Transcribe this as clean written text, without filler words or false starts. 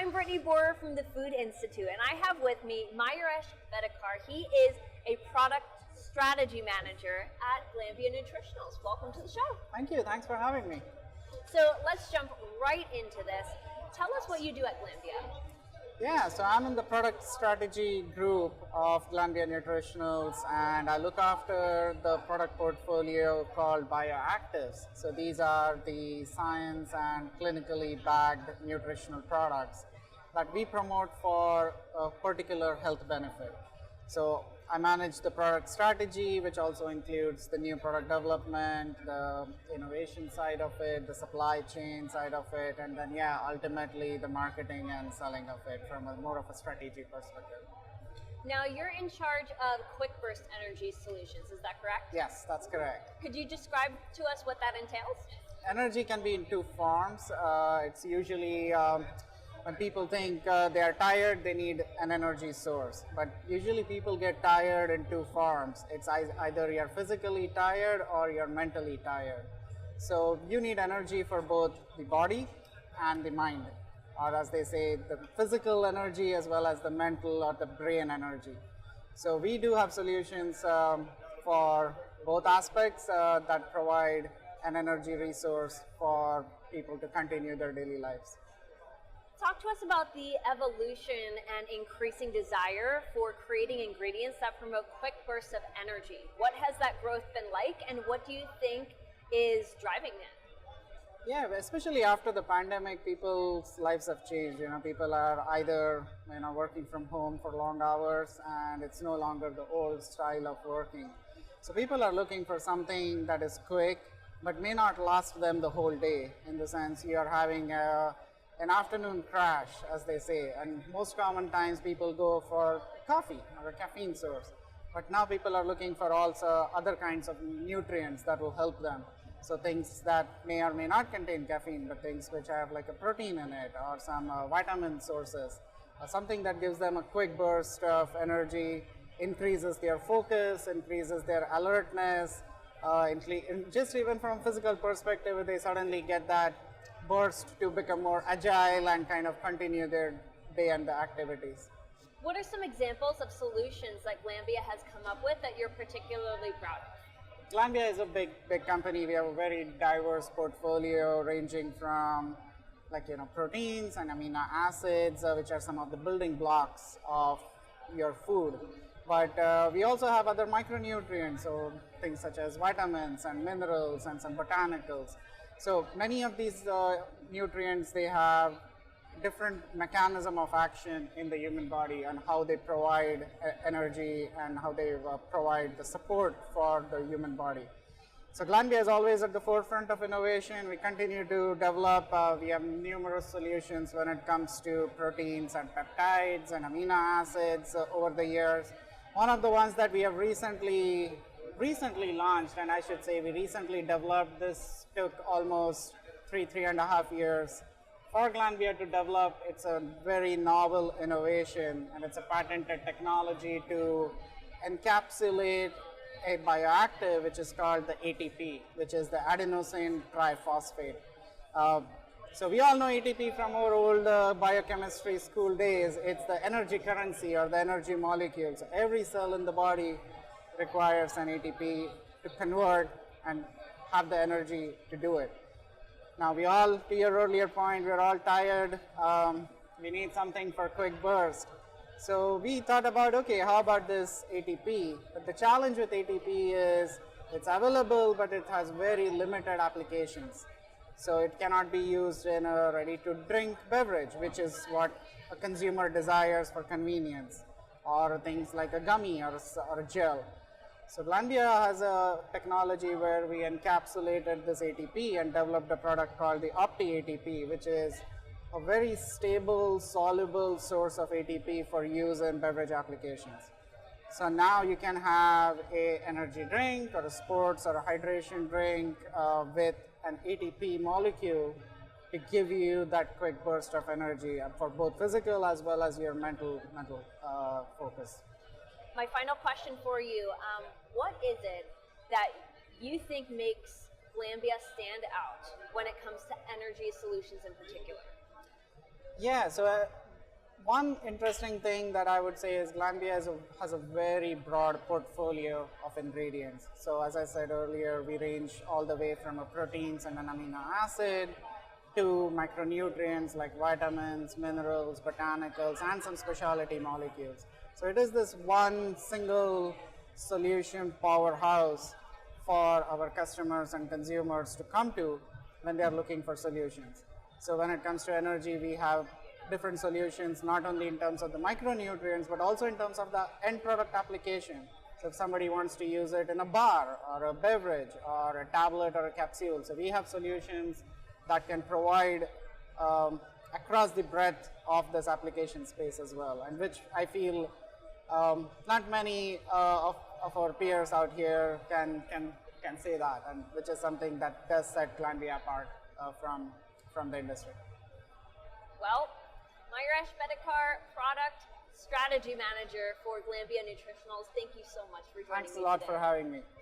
I'm Brittany Borer from the Food Institute, and I have with me Mayuresh Bedekar. He is a product strategy manager at Glanbia Nutritionals. Welcome to the show. Thank you. Thanks for having me. So let's jump right into this. Tell us what you do at Glanbia. Yeah, so I'm in the product strategy group of Glanbia Nutritionals, and I look after the product portfolio called bioactives. So these are the science and clinically backed nutritional products that we promote for a particular health benefit. So I manage the product strategy, which also includes the new product development, the innovation side of it, the supply chain side of it, and then ultimately the marketing and selling of it from a more of a strategy perspective. Now you're in charge of Quick Burst Energy Solutions, is that correct? Yes, that's correct. Could you describe to us what that entails? Energy can be in two forms. It's usually when people think they are tired, they need an energy source. But usually people get tired in two forms. It's either you're physically tired or you're mentally tired. So you need energy for both the body and the mind, or as they say, the physical energy as well as the mental or the brain energy. So we do have solutions for both aspects that provide an energy resource for people to continue their daily lives. Talk to us about the evolution and increasing desire for creating ingredients that promote quick bursts of energy. What has that growth been like, and what do you think is driving it? Yeah, especially after the pandemic, people's lives have changed. People are either working from home for long hours, and it's no longer the old style of working. So people are looking for something that is quick, but may not last them the whole day. In the sense, you are having an afternoon crash, as they say, and most common times people go for coffee or a caffeine source. But now people are looking for also other kinds of nutrients that will help them. So things that may or may not contain caffeine, but things which have like a protein in it, or some vitamin sources, or something that gives them a quick burst of energy, increases their focus, increases their alertness, just even from a physical perspective, they suddenly get that burst to become more agile and kind of continue their day and the activities. What are some examples of solutions that Glanbia has come up with that you're particularly proud of? Glanbia is a big company. We have a very diverse portfolio ranging from proteins and amino acids, which are some of the building blocks of your food. But we also have other micronutrients, so things such as vitamins and minerals and some botanicals. So many of these nutrients, they have different mechanism of action in the human body and how they provide energy and how they provide the support for the human body. So Glanbia is always at the forefront of innovation. We continue to develop. We have numerous solutions when it comes to proteins and peptides and amino acids over the years. One of the ones that we have recently launched, and I should say we recently developed, this took almost three and a half years for Glanbia to develop. It's a very novel innovation, and it's a patented technology to encapsulate a bioactive which is called the ATP, which is the adenosine triphosphate. So we all know ATP from our old biochemistry school days. It's the energy currency or the energy molecule. So every cell in the body requires an ATP to convert and have the energy to do it. Now we all, to your earlier point, we're all tired. We need something for quick burst. So we thought about, okay, how about this ATP? But the challenge with ATP is it's available, but it has very limited applications. So it cannot be used in a ready-to-drink beverage, which is what a consumer desires for convenience, or things like a gummy or a gel. So Glanbia has a technology where we encapsulated this ATP and developed a product called the OptiATP, which is a very stable, soluble source of ATP for use in beverage applications. So now you can have an energy drink or a sports or a hydration drink with an ATP molecule to give you that quick burst of energy for both physical as well as your mental focus. My final question for you, what is it that you think makes Glanbia stand out when it comes to energy solutions in particular? Yeah, so one interesting thing that I would say is Glanbia has a very broad portfolio of ingredients. So as I said earlier, we range all the way from a proteins and an amino acid to micronutrients like vitamins, minerals, botanicals, and some specialty molecules. So it is this one single solution powerhouse for our customers and consumers to come to when they are looking for solutions. So when it comes to energy, we have different solutions, not only in terms of the micronutrients, but also in terms of the end product application. So if somebody wants to use it in a bar or a beverage or a tablet or a capsule, so we have solutions that can provide across the breadth of this application space as well, and which I feel not many of our peers out here can say that, and which is something that does set Glanbia apart from the industry. Well, Mayuresh Bedekar, Product Strategy Manager for Glanbia Nutritionals, thank you so much for joining me today. Thanks a lot for having me.